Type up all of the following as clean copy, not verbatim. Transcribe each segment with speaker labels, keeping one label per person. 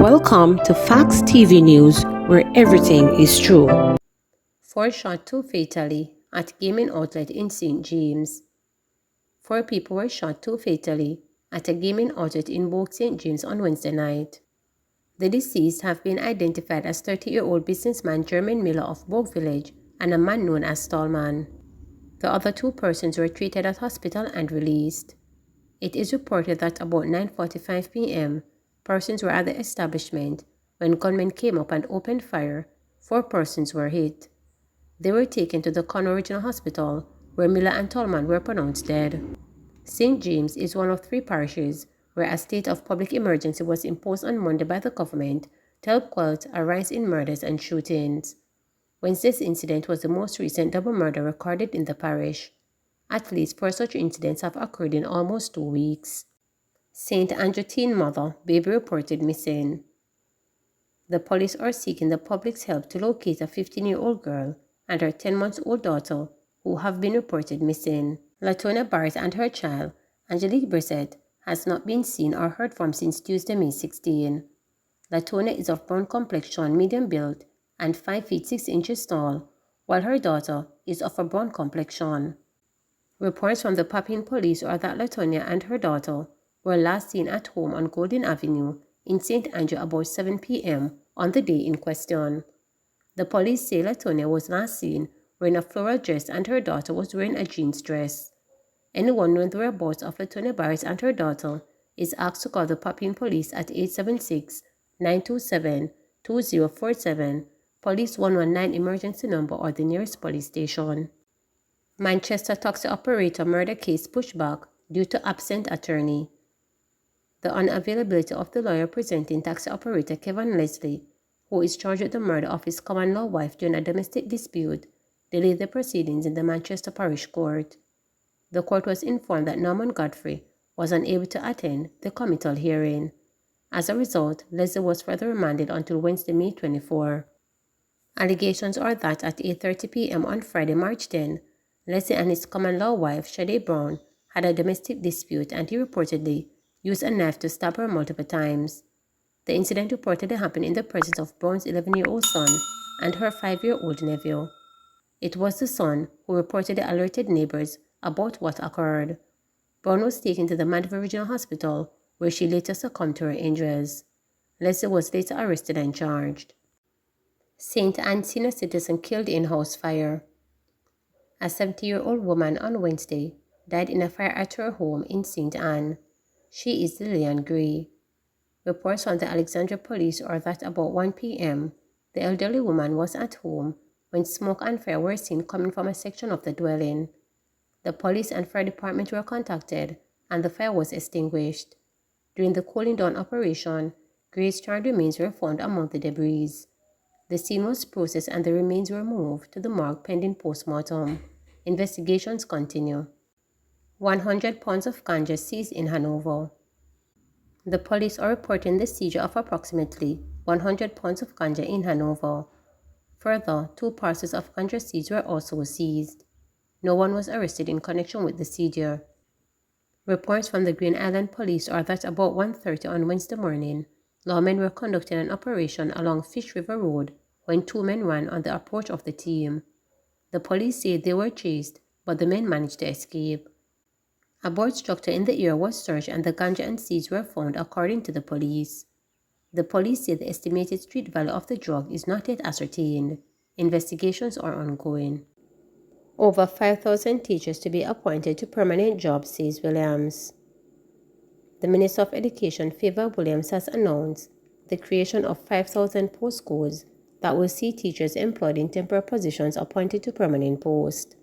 Speaker 1: Welcome to Facts TV News, where everything is true. 4 shot, 2 fatally at gaming outlet in St. James. 4 people were shot, 2 fatally at a gaming outlet in Bogue, St. James on Wednesday night. The deceased have been identified as 30-year-old businessman Jermaine Miller of Bogue Village and a man known as Stallman. The other 2 persons were treated at hospital and released. It is reported that about 9:45 p.m., persons were at the establishment when gunmen came up and opened fire. 4 persons were hit. They were taken to the Conroe Regional Hospital, where Miller and Tallman were pronounced dead. St. James is one of 3 parishes where a state of public emergency was imposed on Monday by the government to help quell a rise in murders and shootings. Wednesday's incident was the most recent double murder recorded in the parish. At least 4 such incidents have occurred in almost 2 weeks. St. Andrew teen mother, baby reported missing. The police are seeking the public's help to locate a 15-year-old girl and her 10-month-old daughter who have been reported missing. Latonia Barrett and her child, Angelique Brissett, has not been seen or heard from since Tuesday, May 16. Latonia is of brown complexion, medium build, and 5 feet 6 inches tall, while her daughter is of a brown complexion. Reports from the Papine police are that Latonia and her daughter were last seen at home on Golden Avenue in St. Andrew about 7 p.m. on the day in question. The police say Latonia was last seen wearing a floral dress and her daughter was wearing a jeans dress. Anyone knowing the whereabouts of Latonia Barrett and her daughter is asked to call the Papine police at 876-927-2047, Police 119 emergency number or the nearest police station. Manchester taxi operator murder case pushback due to absent attorney. The unavailability of the lawyer presenting taxi operator Kevin Leslie, who is charged with the murder of his common-law wife during a domestic dispute, delayed the proceedings in the Manchester Parish Court. The court was informed that Norman Godfrey was unable to attend the committal hearing. As a result, Leslie was further remanded until Wednesday, May 24. Allegations are that at 8:30 p.m. on Friday, March 10, Leslie and his common-law wife, Shade Brown, had a domestic dispute and he reportedly used a knife to stab her multiple times. The incident reportedly happened in the presence of Brown's 11-year-old son and her 5-year-old nephew. It was the son who reportedly alerted neighbors about what occurred. Brown was taken to the Hanover Regional Hospital, where she later succumbed to her injuries. Leslie was later arrested and charged. St. Anne senior citizen killed in house fire. A 70-year-old woman on Wednesday died in a fire at her home in St. Anne. She is Lillian Gray. Reports from the Alexandria police are that about 1 p.m., the elderly woman was at home when smoke and fire were seen coming from a section of the dwelling. The police and fire department were contacted and the fire was extinguished. During the cooling down operation, Gray's charred remains were found among the debris. The scene was processed and the remains were moved to the morgue pending post-mortem. Investigations continue. 100 pounds of ganja seized in Hanover. The police are reporting the seizure of approximately 100 pounds of ganja in Hanover. Further, 2 parcels of ganja seeds were also seized. No one was arrested in connection with the seizure. Reports from the Green Island police are that about 1:30 on Wednesday morning, lawmen were conducting an operation along Fish River Road when 2 men ran on the approach of the team. The police say they were chased, but the men managed to escape. A board structure in the area was searched and the ganja and seeds were found, according to the police. The police say the estimated street value of the drug is not yet ascertained. Investigations are ongoing. Over 5,000 teachers to be appointed to permanent jobs, says Williams. The Minister of Education, Favor Williams, has announced the creation of 5,000 postcodes that will see teachers employed in temporary positions appointed to permanent posts.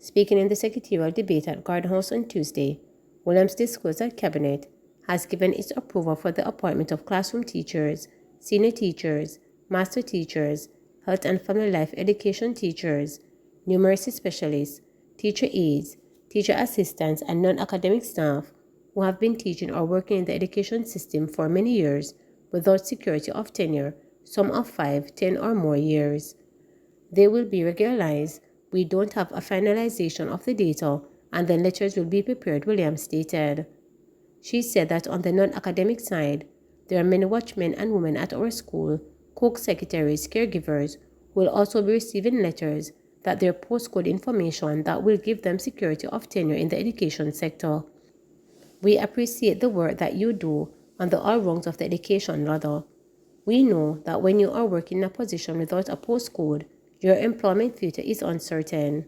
Speaker 1: Speaking in the secretarial debate at Garden House on Tuesday, Williams disclosed that Cabinet has given its approval for the appointment of classroom teachers, senior teachers, master teachers, health and family life education teachers, numeracy specialists, teacher aides, teacher assistants, and non-academic staff who have been teaching or working in the education system for many years without security of tenure, some of 5, 10 or more years. They will be regularized. We don't have a finalization of the data and then letters will be prepared, Williams stated. She said that on the non-academic side, there are many watchmen and women at our school, cook secretaries, caregivers, who will also be receiving letters that their postcode information that will give them security of tenure in the education sector. We appreciate the work that you do on the all rungs of the education ladder. We know that when you are working in a position without a postcode, your employment future is uncertain.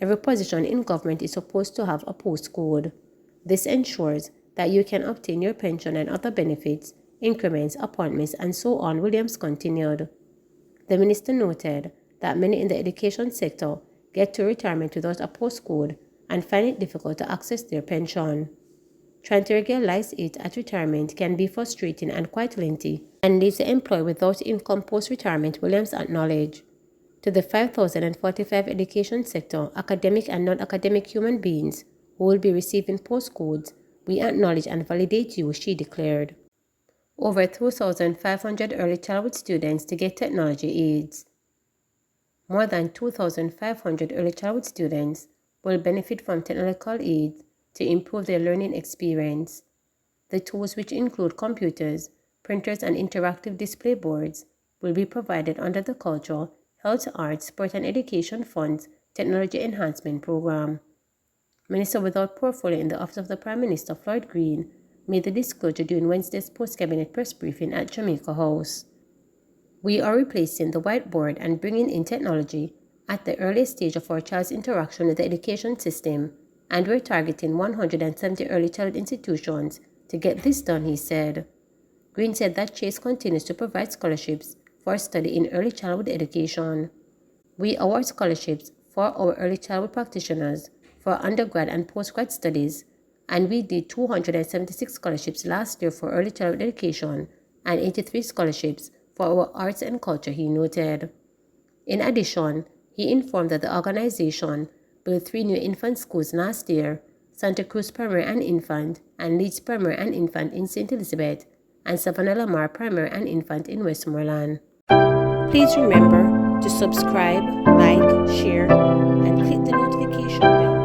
Speaker 1: Every position in government is supposed to have a postcode. This ensures that you can obtain your pension and other benefits, increments, appointments, and so on, Williams continued. The minister noted that many in the education sector get to retirement without a postcode and find it difficult to access their pension. Trying to regularize it at retirement can be frustrating and quite lengthy and leaves the employee without income post-retirement, Williams acknowledged. To the 5,045 education sector, academic and non-academic human beings who will be receiving postcodes, we acknowledge and validate you, she declared. Over 2,500 early childhood students to get technology aids. More than 2,500 early childhood students will benefit from technological aids to improve their learning experience. The tools, which include computers, printers, and interactive display boards, will be provided under the Culture, Health, Arts, Sport and Education Fund's Technology Enhancement Program. Minister without portfolio in the Office of the Prime Minister, Floyd Green, made the disclosure during Wednesday's post-cabinet press briefing at Jamaica House. We are replacing the whiteboard and bringing in technology at the earliest stage of our child's interaction with the education system, and we're targeting 170 early childhood institutions to get this done, he said. Green said that Chase continues to provide scholarships for study in early childhood education. We award scholarships for our early childhood practitioners for undergrad and postgrad studies, and we did 276 scholarships last year for early childhood education and 83 scholarships for our arts and culture, he noted. In addition, he informed that the organization built 3 new infant schools last year: Santa Cruz Primary and Infant, and Leeds Primary and Infant in St. Elizabeth, and Savannah Lamar Primary and Infant in Westmoreland. Please remember to subscribe, like, share, and click the notification bell.